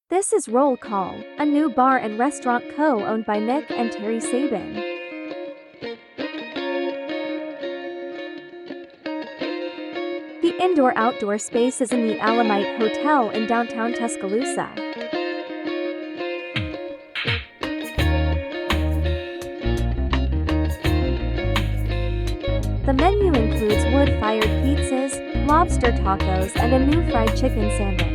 This is Roll Call, a new bar and restaurant co-owned by Nick and Terry Saban. The indoor-outdoor space is in the Alamite Hotel in downtown Tuscaloosa. The menu includes wood-fired pizzas, lobster tacos, and a new fried chicken sandwich.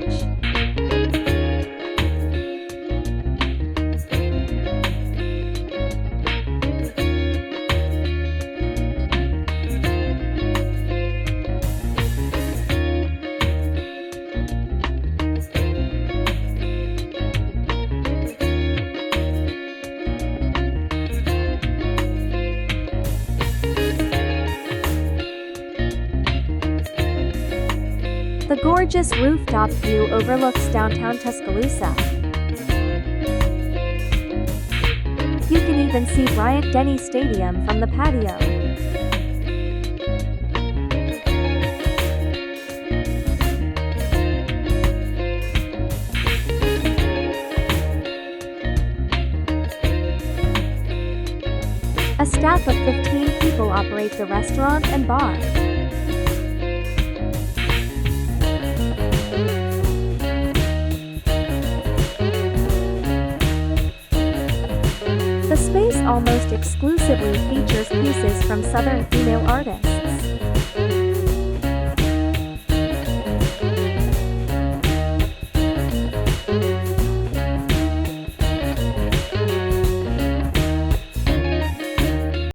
The gorgeous rooftop view overlooks downtown Tuscaloosa. You can even see Bryant-Denny Stadium from the patio. A staff of 15 people operate the restaurant and bar. The space almost exclusively features pieces from Southern female artists.